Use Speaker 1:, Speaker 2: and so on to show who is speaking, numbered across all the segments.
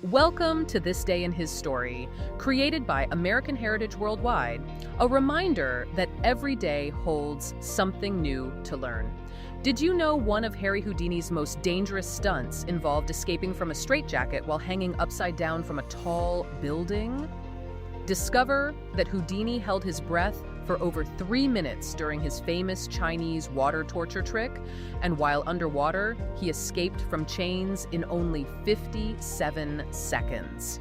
Speaker 1: Welcome to This Day in His Story, created by American Heritage Worldwide, a reminder that every day holds something new to learn. Did you know one of Harry Houdini's most dangerous stunts involved escaping from a straitjacket while hanging upside down from a tall building? Discover that Houdini held his breath for over 3 minutes during his famous Chinese water torture trick, and while underwater, he escaped from chains in only 57 seconds.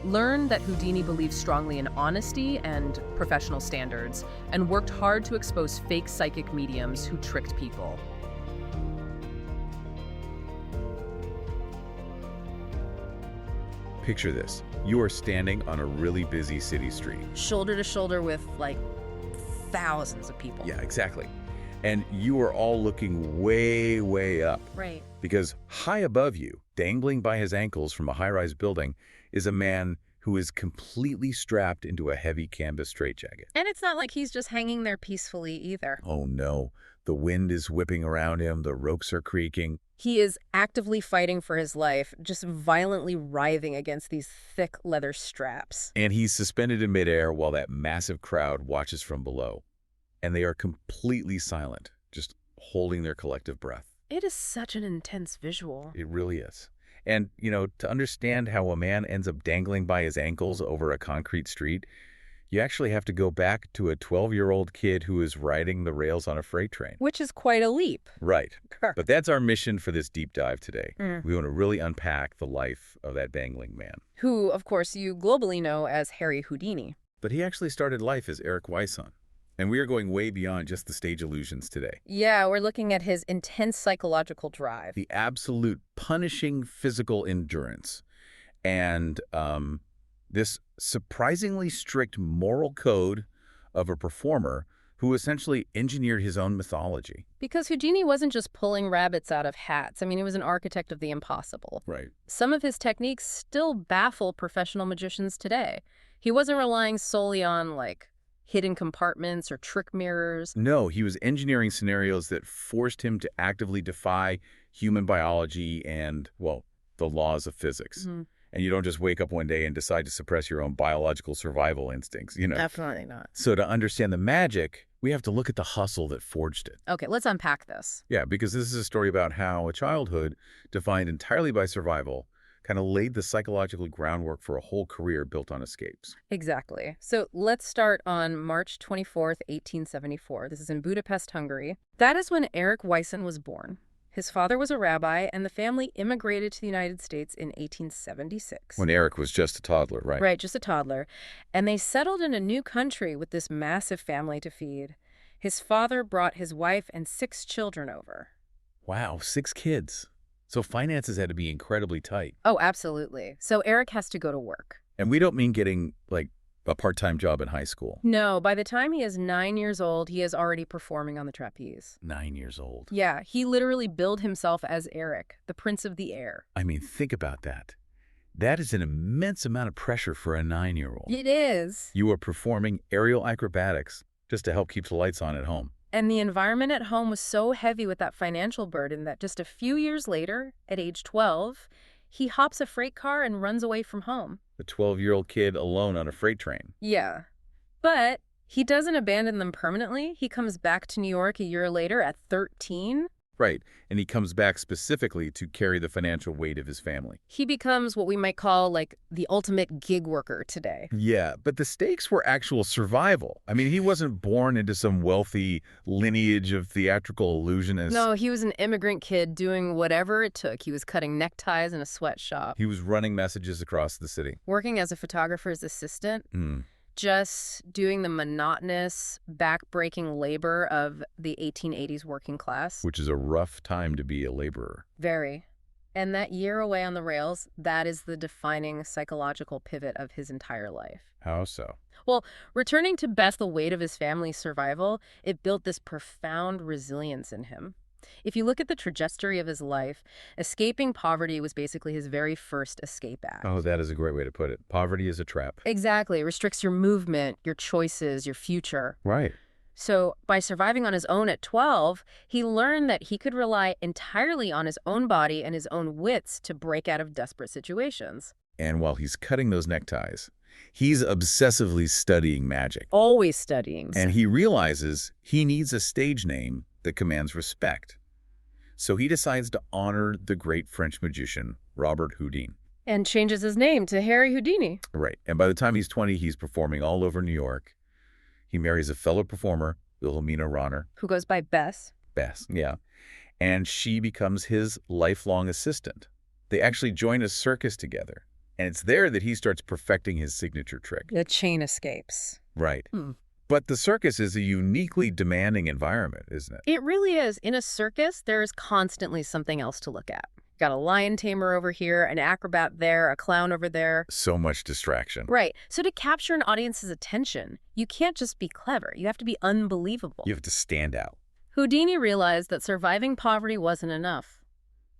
Speaker 1: Learn that Houdini believed strongly in honesty and professional standards, and worked hard to expose fake psychic mediums who tricked people.
Speaker 2: Picture this. You are standing on a really busy city street.
Speaker 1: Shoulder to shoulder with, thousands of people.
Speaker 2: Yeah, exactly. And you are all looking way, way up.
Speaker 1: Right.
Speaker 2: Because high above you, dangling by his ankles from a high-rise building, is a man who is completely strapped into a heavy canvas straitjacket.
Speaker 1: And it's not like he's just hanging there peacefully either.
Speaker 2: Oh no. The wind is whipping around him, the ropes are creaking.
Speaker 1: He is actively fighting for his life, just violently writhing against these thick leather straps.
Speaker 2: And he's suspended in midair while that massive crowd watches from below. And they are completely silent, just holding their collective breath.
Speaker 1: It is such an intense visual.
Speaker 2: It really is. And, to understand how a man ends up dangling by his ankles over a concrete street, you actually have to go back to a 12-year-old kid who is riding the rails on a freight train.
Speaker 1: Which is quite a leap.
Speaker 2: Right. But that's our mission for this deep dive today.
Speaker 1: Mm.
Speaker 2: We want to really unpack the life of that dangling man.
Speaker 1: Who, of course, you globally know as Harry Houdini.
Speaker 2: But he actually started life as Eric Weisson. And we are going way beyond just the stage illusions today.
Speaker 1: Yeah, we're looking at his intense psychological drive.
Speaker 2: The absolute punishing physical endurance. And this surprisingly strict moral code of a performer who essentially engineered his own mythology.
Speaker 1: Because Houdini wasn't just pulling rabbits out of hats. I mean, he was an architect of the impossible.
Speaker 2: Right.
Speaker 1: Some of his techniques still baffle professional magicians today. He wasn't relying solely on, hidden compartments or trick mirrors.
Speaker 2: No, he was engineering scenarios that forced him to actively defy human biology and, the laws of physics.
Speaker 1: Mm-hmm.
Speaker 2: And you don't just wake up one day and decide to suppress your own biological survival instincts,
Speaker 1: Definitely not.
Speaker 2: So to understand the magic, we have to look at the hustle that forged it.
Speaker 1: Okay, let's unpack this.
Speaker 2: Yeah, because this is a story about how a childhood defined entirely by survival kind of laid the psychological groundwork for a whole career built on escapes.
Speaker 1: Exactly. So let's start on March 24th, 1874. This is in Budapest, Hungary. That is when Eric Weisson was born. His father was a rabbi, and the family immigrated to the United States in 1876.
Speaker 2: When Eric was just a toddler, right?
Speaker 1: Right, just a toddler. And they settled in a new country with this massive family to feed. His father brought his wife and 6 children over.
Speaker 2: Wow, 6 kids. So finances had to be incredibly tight.
Speaker 1: Oh, absolutely. So Eric has to go to work.
Speaker 2: And we don't mean getting, a part-time job in high school.
Speaker 1: No, by the time he is 9 years old, he is already performing on the trapeze.
Speaker 2: 9 years old.
Speaker 1: Yeah, he literally billed himself as Eric, the Prince of the Air.
Speaker 2: I mean, think about that. That is an immense amount of pressure for a 9-year-old.
Speaker 1: It is.
Speaker 2: You are performing aerial acrobatics just to help keep the lights on at home.
Speaker 1: And the environment at home was so heavy with that financial burden that just a few years later, at age 12, he hops a freight car and runs away from home.
Speaker 2: A 12-year-old kid alone on a freight train.
Speaker 1: Yeah. But he doesn't abandon them permanently. He comes back to New York a year later at 13.
Speaker 2: Right, and he comes back specifically to carry the financial weight of his family.
Speaker 1: He becomes what we might call, the ultimate gig worker today.
Speaker 2: Yeah, but the stakes were actual survival. I mean, he wasn't born into some wealthy lineage of theatrical illusionists.
Speaker 1: No, he was an immigrant kid doing whatever it took. He was cutting neckties in a sweatshop.
Speaker 2: He was running messages across the city.
Speaker 1: Working as a photographer's assistant. Just doing the monotonous, back-breaking labor of the 1880s working class.
Speaker 2: Which is a rough time to be a laborer.
Speaker 1: Very. And that year away on the rails, that is the defining psychological pivot of his entire life.
Speaker 2: How so?
Speaker 1: Well, returning to bear the weight of his family's survival, it built this profound resilience in him. If you look at the trajectory of his life, escaping poverty was basically his very first escape act.
Speaker 2: Oh, that is a great way to put it. Poverty is a trap.
Speaker 1: Exactly. It restricts your movement, your choices, your future.
Speaker 2: Right.
Speaker 1: So by surviving on his own at 12, he learned that he could rely entirely on his own body and his own wits to break out of desperate situations.
Speaker 2: And while he's cutting those neckties, he's obsessively studying magic.
Speaker 1: Always studying.
Speaker 2: And he realizes he needs a stage name that commands respect. So he decides to honor the great French magician, Robert Houdini.
Speaker 1: And changes his name to Harry Houdini.
Speaker 2: Right. And by the time he's 20, he's performing all over New York. He marries a fellow performer, Wilhelmina Ronner.
Speaker 1: Who goes by Bess.
Speaker 2: Bess, yeah. And she becomes his lifelong assistant. They actually join a circus together. And it's there that he starts perfecting his signature trick.
Speaker 1: The chain escapes.
Speaker 2: Right. But the circus is a uniquely demanding environment, isn't it?
Speaker 1: It really is. In a circus, there is constantly something else to look at. Got a lion tamer over here, an acrobat there, a clown over there.
Speaker 2: So much distraction.
Speaker 1: Right. So to capture an audience's attention, you can't just be clever. You have to be unbelievable.
Speaker 2: You have to stand out.
Speaker 1: Houdini realized that surviving poverty wasn't enough.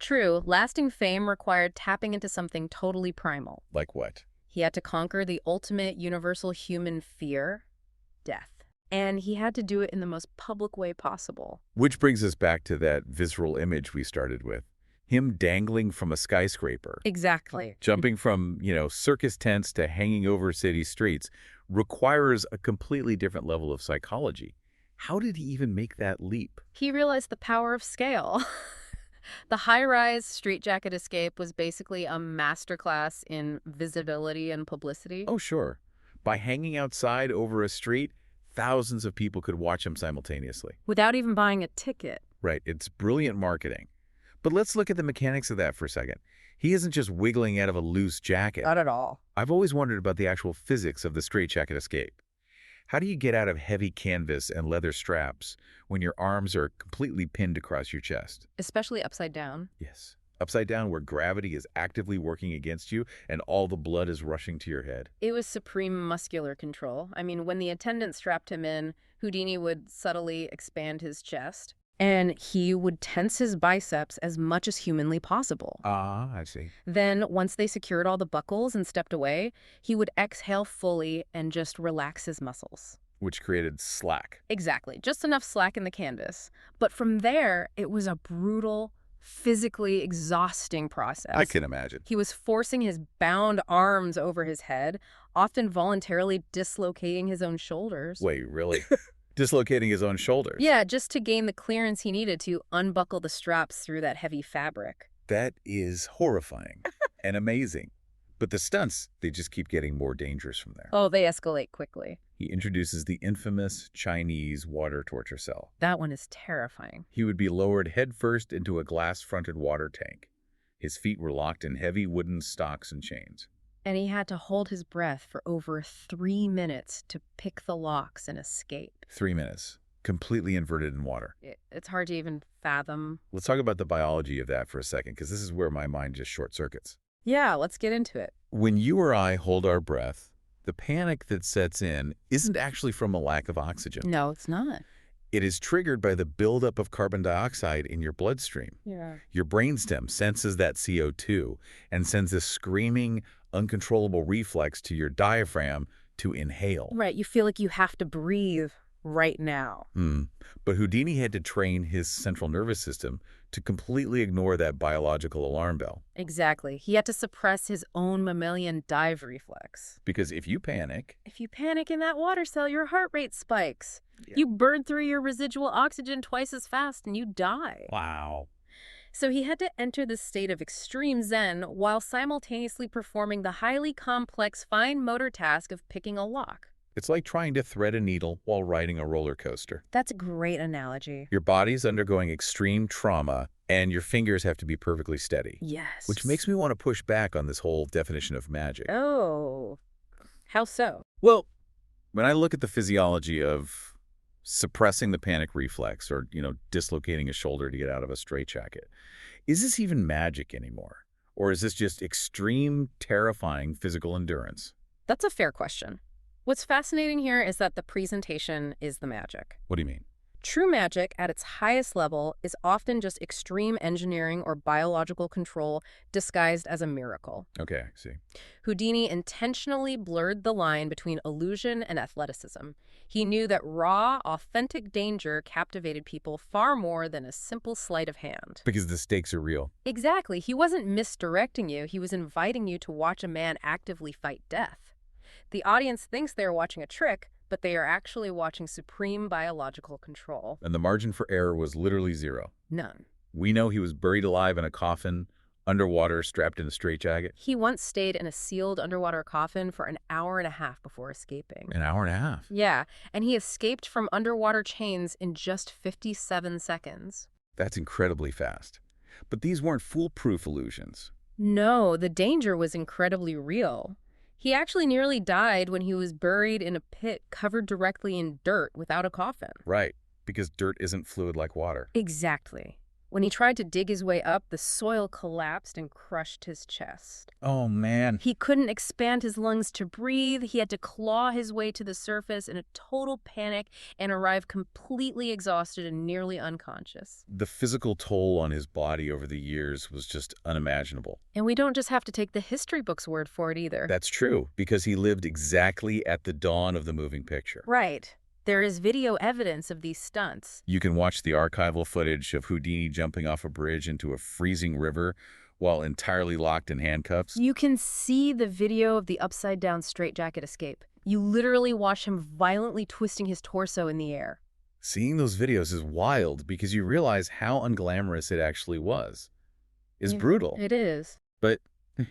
Speaker 1: True, lasting fame required tapping into something totally primal.
Speaker 2: Like what?
Speaker 1: He had to conquer the ultimate universal human fear, death. And he had to do it in the most public way possible.
Speaker 2: Which brings us back to that visceral image we started with. Him dangling from a skyscraper.
Speaker 1: Exactly.
Speaker 2: Jumping from, circus tents to hanging over city streets requires a completely different level of psychology. How did he even make that leap?
Speaker 1: He realized the power of scale. The high-rise straitjacket escape was basically a masterclass in visibility and publicity.
Speaker 2: Oh, sure. By hanging outside over a street, thousands of people could watch him simultaneously.
Speaker 1: Without even buying a ticket.
Speaker 2: Right. It's brilliant marketing. But let's look at the mechanics of that for a second. He isn't just wiggling out of a loose jacket.
Speaker 1: Not at all.
Speaker 2: I've always wondered about the actual physics of the straitjacket escape. How do you get out of heavy canvas and leather straps when your arms are completely pinned across your chest?
Speaker 1: Especially upside down.
Speaker 2: Yes. Upside down where gravity is actively working against you and all the blood is rushing to your head.
Speaker 1: It was supreme muscular control. I mean, when the attendant strapped him in, Houdini would subtly expand his chest. And he would tense his biceps as much as humanly possible.
Speaker 2: Ah, I see.
Speaker 1: Then, once they secured all the buckles and stepped away, he would exhale fully and just relax his muscles.
Speaker 2: Which created slack.
Speaker 1: Exactly. Just enough slack in the canvas. But from there, it was a brutal, physically exhausting process.
Speaker 2: I can imagine.
Speaker 1: He was forcing his bound arms over his head, often voluntarily dislocating his own shoulders.
Speaker 2: Wait, really? Dislocating his own shoulders?
Speaker 1: Yeah, just to gain the clearance he needed to unbuckle the straps through that heavy fabric.
Speaker 2: That is horrifying and amazing. But the stunts, they just keep getting more dangerous from there.
Speaker 1: Oh, they escalate quickly.
Speaker 2: He introduces the infamous Chinese water torture cell.
Speaker 1: That one is terrifying.
Speaker 2: He would be lowered headfirst into a glass-fronted water tank. His feet were locked in heavy wooden stocks and chains.
Speaker 1: And he had to hold his breath for over 3 minutes to pick the locks and escape.
Speaker 2: 3 minutes. Completely inverted in water.
Speaker 1: It's hard to even fathom.
Speaker 2: Let's talk about the biology of that for a second, because this is where my mind just short-circuits.
Speaker 1: Yeah, let's get into it.
Speaker 2: When you or I hold our breath, the panic that sets in isn't actually from a lack of oxygen.
Speaker 1: No, it's not.
Speaker 2: It is triggered by the buildup of carbon dioxide in your bloodstream.
Speaker 1: Yeah.
Speaker 2: Your brainstem senses that CO2 and sends a screaming, uncontrollable reflex to your diaphragm to inhale.
Speaker 1: Right, you feel like you have to breathe right now.
Speaker 2: But Houdini had to train his central nervous system to completely ignore that biological alarm bell.
Speaker 1: Exactly. He had to suppress his own mammalian dive reflex.
Speaker 2: Because if you panic...
Speaker 1: If you panic in that water cell, your heart rate spikes.
Speaker 2: Yeah.
Speaker 1: You burn through your residual oxygen twice as fast and you die.
Speaker 2: Wow.
Speaker 1: So he had to enter this state of extreme zen while simultaneously performing the highly complex fine motor task of picking a lock.
Speaker 2: It's like trying to thread a needle while riding a roller coaster.
Speaker 1: That's a great analogy.
Speaker 2: Your body's undergoing extreme trauma, and your fingers have to be perfectly steady.
Speaker 1: Yes.
Speaker 2: Which makes me want to push back on this whole definition of magic.
Speaker 1: Oh, how so?
Speaker 2: Well, when I look at the physiology of suppressing the panic reflex or, dislocating a shoulder to get out of a straitjacket, is this even magic anymore? Or is this just extreme, terrifying physical endurance?
Speaker 1: That's a fair question. What's fascinating here is that the presentation is the magic.
Speaker 2: What do you mean?
Speaker 1: True magic at its highest level is often just extreme engineering or biological control disguised as a miracle.
Speaker 2: Okay, I see.
Speaker 1: Houdini intentionally blurred the line between illusion and athleticism. He knew that raw, authentic danger captivated people far more than a simple sleight of hand.
Speaker 2: Because the stakes are real.
Speaker 1: Exactly. He wasn't misdirecting you. He was inviting you to watch a man actively fight death. The audience thinks they're watching a trick, but they are actually watching supreme biological control.
Speaker 2: And the margin for error was literally zero.
Speaker 1: None.
Speaker 2: We know he was buried alive in a coffin, underwater, strapped in a straitjacket.
Speaker 1: He once stayed in a sealed underwater coffin for an hour and a half before escaping.
Speaker 2: An hour and a half?
Speaker 1: Yeah, and he escaped from underwater chains in just 57 seconds.
Speaker 2: That's incredibly fast. But these weren't foolproof illusions.
Speaker 1: No, the danger was incredibly real. He actually nearly died when he was buried in a pit covered directly in dirt without a coffin.
Speaker 2: Right, because dirt isn't fluid like water.
Speaker 1: Exactly. When he tried to dig his way up, the soil collapsed and crushed his chest.
Speaker 2: Oh, man.
Speaker 1: He couldn't expand his lungs to breathe. He had to claw his way to the surface in a total panic and arrive completely exhausted and nearly unconscious.
Speaker 2: The physical toll on his body over the years was just unimaginable.
Speaker 1: And we don't just have to take the history book's word for it either.
Speaker 2: That's true, because he lived exactly at the dawn of the moving picture.
Speaker 1: Right. There is video evidence of these stunts.
Speaker 2: You can watch the archival footage of Houdini jumping off a bridge into a freezing river while entirely locked in handcuffs.
Speaker 1: You can see the video of the upside-down straitjacket escape. You literally watch him violently twisting his torso in the air.
Speaker 2: Seeing those videos is wild because you realize how unglamorous it actually was. It's brutal.
Speaker 1: It is.
Speaker 2: But,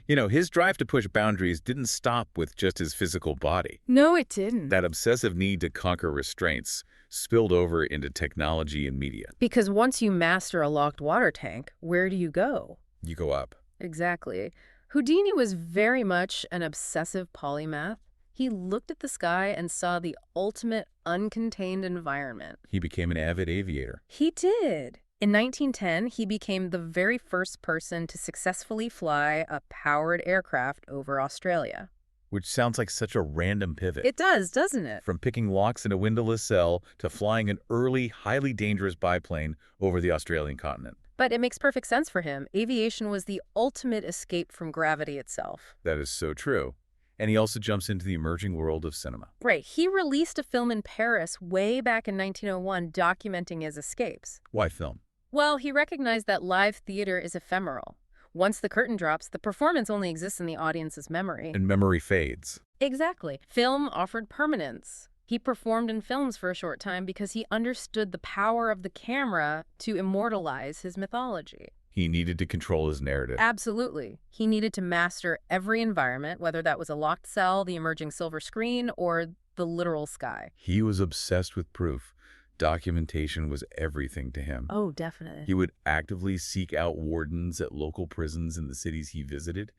Speaker 2: his drive to push boundaries didn't stop with just his physical body.
Speaker 1: No, it didn't.
Speaker 2: That obsessive need to conquer restraints spilled over into technology and media.
Speaker 1: Because once you master a locked water tank, where do you go?
Speaker 2: You go up.
Speaker 1: Exactly. Houdini was very much an obsessive polymath. He looked at the sky and saw the ultimate uncontained environment.
Speaker 2: He became an avid aviator.
Speaker 1: He did. In 1910, he became the very first person to successfully fly a powered aircraft over Australia.
Speaker 2: Which sounds like such a random pivot.
Speaker 1: It does, doesn't it?
Speaker 2: From picking locks in a windowless cell to flying an early, highly dangerous biplane over the Australian continent.
Speaker 1: But it makes perfect sense for him. Aviation was the ultimate escape from gravity itself.
Speaker 2: That is so true. And he also jumps into the emerging world of cinema.
Speaker 1: Right. He released a film in Paris way back in 1901 documenting his escapes.
Speaker 2: Why film?
Speaker 1: Well, he recognized that live theater is ephemeral. Once the curtain drops, the performance only exists in the audience's memory.
Speaker 2: And memory fades.
Speaker 1: Exactly. Film offered permanence. He performed in films for a short time because he understood the power of the camera to immortalize his mythology.
Speaker 2: He needed to control his narrative.
Speaker 1: Absolutely. He needed to master every environment, whether that was a locked cell, the emerging silver screen, or the literal sky.
Speaker 2: He was obsessed with proof. Documentation was everything to him.
Speaker 1: Oh, definitely.
Speaker 2: He would actively seek out wardens at local prisons in the cities he visited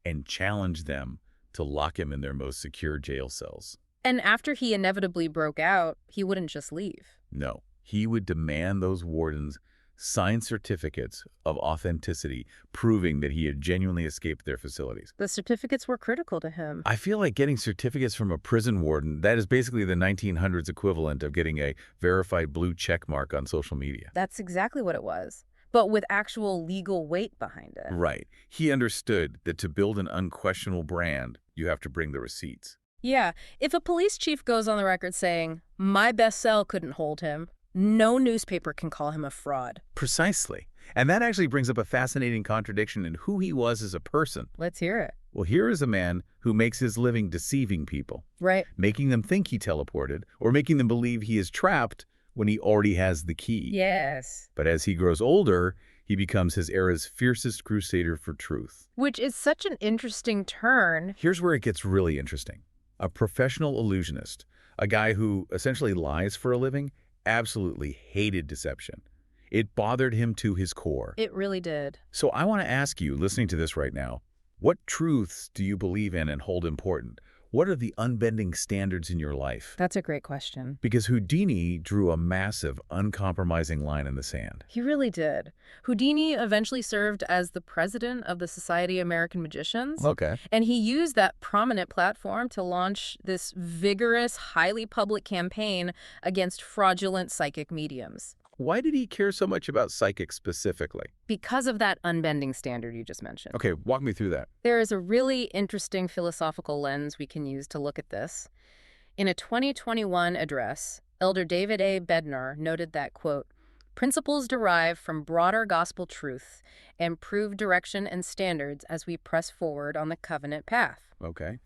Speaker 2: and challenge them to lock him in their most secure jail cells.
Speaker 1: And after he inevitably broke out, he wouldn't just leave.
Speaker 2: No, he would demand those wardens sign certificates of authenticity, proving that he had genuinely escaped their facilities.
Speaker 1: The certificates were critical to him.
Speaker 2: I feel like getting certificates from a prison warden, that is basically the 1900s equivalent of getting a verified blue check mark on social media.
Speaker 1: That's exactly what it was, but with actual legal weight behind it.
Speaker 2: Right. He understood that to build an unquestionable brand, you have to bring the receipts.
Speaker 1: Yeah, if a police chief goes on the record saying, "My best cell couldn't hold him," no newspaper can call him a fraud.
Speaker 2: Precisely. And that actually brings up a fascinating contradiction in who he was as a person.
Speaker 1: Let's hear it.
Speaker 2: Well, here is a man who makes his living deceiving people.
Speaker 1: Right.
Speaker 2: Making them think he teleported or making them believe he is trapped when he already has the key.
Speaker 1: Yes.
Speaker 2: But as he grows older, he becomes his era's fiercest crusader for truth.
Speaker 1: Which is such an interesting turn.
Speaker 2: Here's where it gets really interesting. A professional illusionist, a guy who essentially lies for a living, absolutely hated deception. It bothered him to his core.
Speaker 1: It really did.
Speaker 2: So I want to ask you, listening to this right now, what truths do you believe in and hold important? What are the unbending standards in your life?
Speaker 1: That's a great question.
Speaker 2: Because Houdini drew a massive, uncompromising line in the sand.
Speaker 1: He really did. Houdini eventually served as the president of the Society of American Magicians.
Speaker 2: Okay.
Speaker 1: And he used that prominent platform to launch this vigorous, highly public campaign against fraudulent psychic mediums.
Speaker 2: Why did he care so much about psychics specifically?
Speaker 1: Because of that unbending standard you just mentioned.
Speaker 2: Okay, walk me through that.
Speaker 1: There is a really interesting philosophical lens we can use to look at this. In a 2021 address, Elder David A. Bednar noted that, quote, principles derive from broader gospel truth and prove direction and standards as we press forward on the covenant path.
Speaker 2: Okay.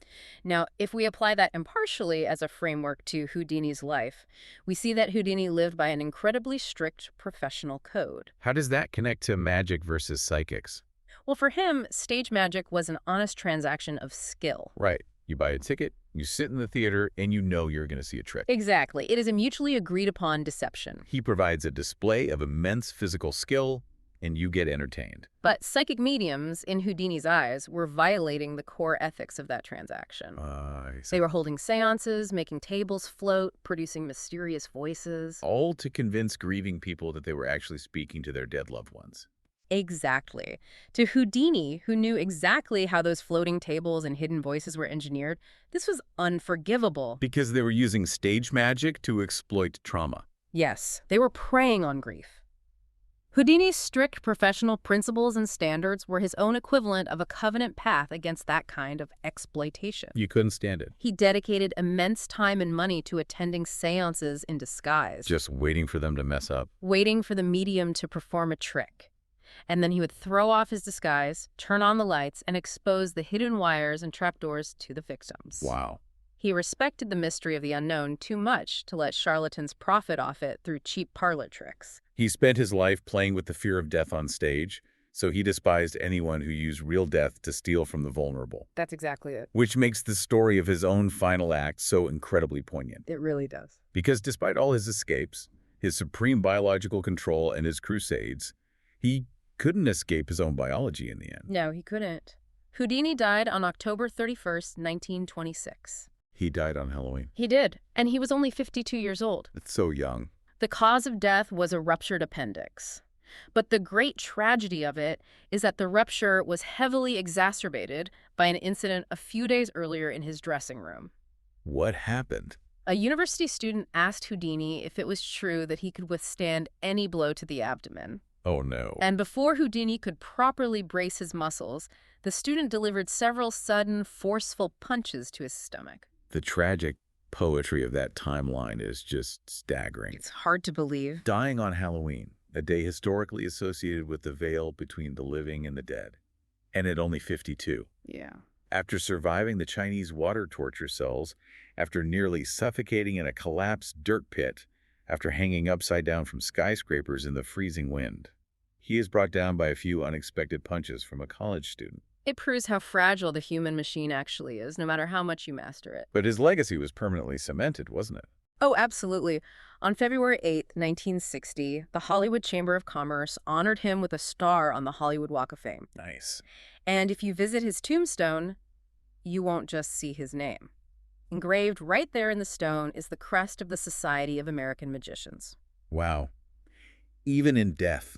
Speaker 1: Now, if we apply that impartially as a framework to Houdini's life, we see that Houdini lived by an incredibly strict professional code.
Speaker 2: How does that connect to magic versus psychics?
Speaker 1: Well, for him, stage magic was an honest transaction of skill.
Speaker 2: Right. You buy a ticket, you sit in the theater, and you know you're going to see a trick.
Speaker 1: Exactly. It is a mutually agreed upon deception.
Speaker 2: He provides a display of immense physical skill, and you get entertained.
Speaker 1: But psychic mediums, in Houdini's eyes, were violating the core ethics of that transaction.
Speaker 2: I see.
Speaker 1: They were holding seances, making tables float, producing mysterious voices.
Speaker 2: All to convince grieving people that they were actually speaking to their dead loved ones.
Speaker 1: Exactly. To Houdini, who knew exactly how those floating tables and hidden voices were engineered, this was unforgivable.
Speaker 2: Because they were using stage magic to exploit trauma.
Speaker 1: Yes, they were preying on grief. Houdini's strict professional principles and standards were his own equivalent of a covenant path against that kind of exploitation.
Speaker 2: You couldn't stand it.
Speaker 1: He dedicated immense time and money to attending seances in disguise,
Speaker 2: Just waiting for them to mess up.
Speaker 1: waiting for the medium to perform a trick. And then he would throw off his disguise, turn on the lights, and expose the hidden wires and trapdoors to the victims.
Speaker 2: Wow.
Speaker 1: He respected the mystery of the unknown too much to let charlatans profit off it through cheap parlor tricks.
Speaker 2: He spent his life playing with the fear of death on stage, so he despised anyone who used real death to steal from the vulnerable.
Speaker 1: That's exactly it.
Speaker 2: Which makes the story of his own final act so incredibly poignant.
Speaker 1: It really does.
Speaker 2: Because despite all his escapes, his supreme biological control, and his crusades, he couldn't escape his own biology in the end.
Speaker 1: No, he couldn't. Houdini died on October 31st, 1926.
Speaker 2: He died on Halloween.
Speaker 1: He did, and he was only 52 years old.
Speaker 2: It's so young.
Speaker 1: The cause of death was a ruptured appendix. But the great tragedy of it is that the rupture was heavily exacerbated by an incident a few days earlier in his dressing room.
Speaker 2: What happened?
Speaker 1: A university student asked Houdini if it was true that he could withstand any blow to the abdomen.
Speaker 2: Oh no.
Speaker 1: And before Houdini could properly brace his muscles, the student delivered several sudden, forceful punches to his stomach.
Speaker 2: The tragic poetry of that timeline is just staggering.
Speaker 1: It's hard to believe.
Speaker 2: Dying on Halloween, a day historically associated with the veil between the living and the dead. And at only 52.
Speaker 1: Yeah.
Speaker 2: After surviving the Chinese water torture cells, after nearly suffocating in a collapsed dirt pit, after hanging upside down from skyscrapers in the freezing wind. He is brought down by a few unexpected punches from a college student.
Speaker 1: It proves how fragile the human machine actually is, no matter how much you master it.
Speaker 2: But his legacy was permanently cemented, wasn't it?
Speaker 1: Oh, absolutely. On February 8, 1960, the Hollywood Chamber of Commerce honored him with a star on the Hollywood Walk of Fame.
Speaker 2: Nice.
Speaker 1: And if you visit his tombstone, you won't just see his name. Engraved right there in the stone is the crest of the Society of American Magicians.
Speaker 2: Wow. Even in death,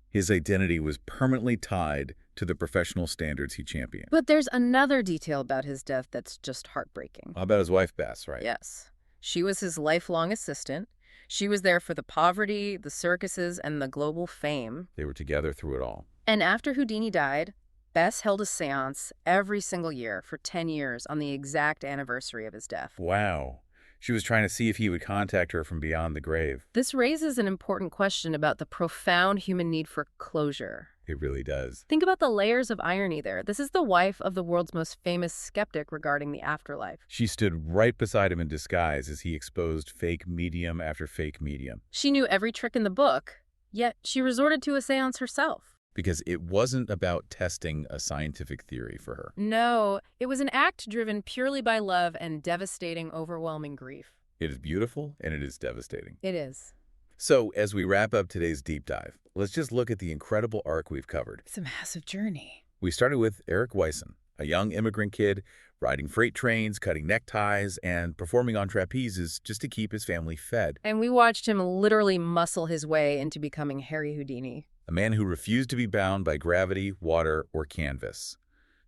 Speaker 2: his identity was permanently tied to the professional standards he championed.
Speaker 1: But there's another detail about his death that's just heartbreaking.
Speaker 2: How about his wife, Bess, right?
Speaker 1: Yes. She was his lifelong assistant. She was there for the poverty, the circuses, and the global fame.
Speaker 2: They were together through it all.
Speaker 1: And after Houdini died, Bess held a seance every single year for 10 years on the exact anniversary of his death.
Speaker 2: Wow. She was trying to see if he would contact her from beyond the grave.
Speaker 1: This raises an important question about the profound human need for closure.
Speaker 2: It really does.
Speaker 1: Think about the layers of irony there. This is the wife of the world's most famous skeptic regarding the afterlife.
Speaker 2: She stood right beside him in disguise as he exposed fake medium after fake medium.
Speaker 1: She knew every trick in the book, yet she resorted to a seance herself.
Speaker 2: Because it wasn't about testing a scientific theory for her.
Speaker 1: No, it was an act driven purely by love and devastating, overwhelming grief.
Speaker 2: It is beautiful and it is devastating.
Speaker 1: It is.
Speaker 2: So, as we wrap up today's deep dive, let's just look at the incredible arc we've covered.
Speaker 1: It's a massive journey.
Speaker 2: We started with Eric Weissen, a young immigrant kid riding freight trains, cutting neckties, and performing on trapezes just to keep his family fed.
Speaker 1: And we watched him literally muscle his way into becoming Harry Houdini.
Speaker 2: A man who refused to be bound by gravity, water, or canvas.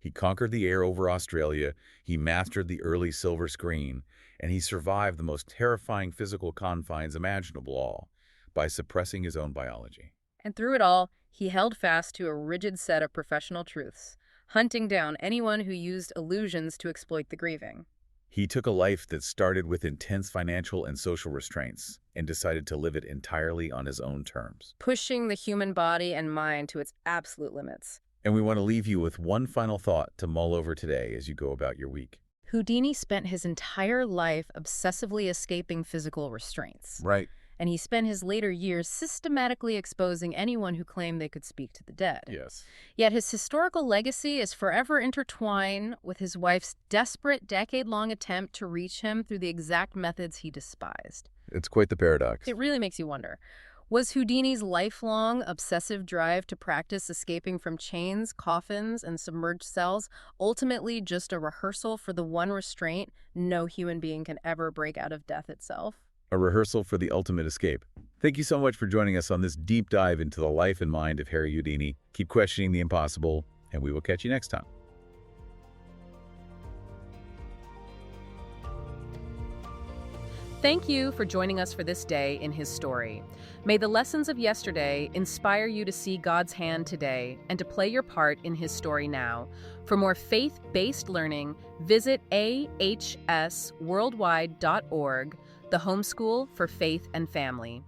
Speaker 2: He conquered the air over Australia, he mastered the early silver screen, and he survived the most terrifying physical confines imaginable, all by suppressing his own biology.
Speaker 1: And through it all, he held fast to a rigid set of professional truths, hunting down anyone who used illusions to exploit the grieving.
Speaker 2: He took a life that started with intense financial and social restraints and decided to live it entirely on his own terms.
Speaker 1: Pushing the human body and mind to its absolute limits.
Speaker 2: And we want to leave you with one final thought to mull over today as you go about your week.
Speaker 1: Houdini spent his entire life obsessively escaping physical restraints.
Speaker 2: Right.
Speaker 1: And he spent his later years systematically exposing anyone who claimed they could speak to the dead.
Speaker 2: Yes.
Speaker 1: Yet his historical legacy is forever intertwined with his wife's desperate, decade-long attempt to reach him through the exact methods he despised.
Speaker 2: It's quite the paradox.
Speaker 1: It really makes you wonder. Was Houdini's lifelong, obsessive drive to practice escaping from chains, coffins, and submerged cells ultimately just a rehearsal for the one restraint no human being can ever break out of death itself?
Speaker 2: A rehearsal for the ultimate escape. Thank you so much for joining us on this deep dive into the life and mind of Harry Houdini. Keep questioning the impossible, and we will catch you next time.
Speaker 1: Thank you for joining us for this day in his story. May the lessons of yesterday inspire you to see God's hand today and to play your part in his story now. For more faith-based learning, visit ahsworldwide.org, the homeschool for faith and family.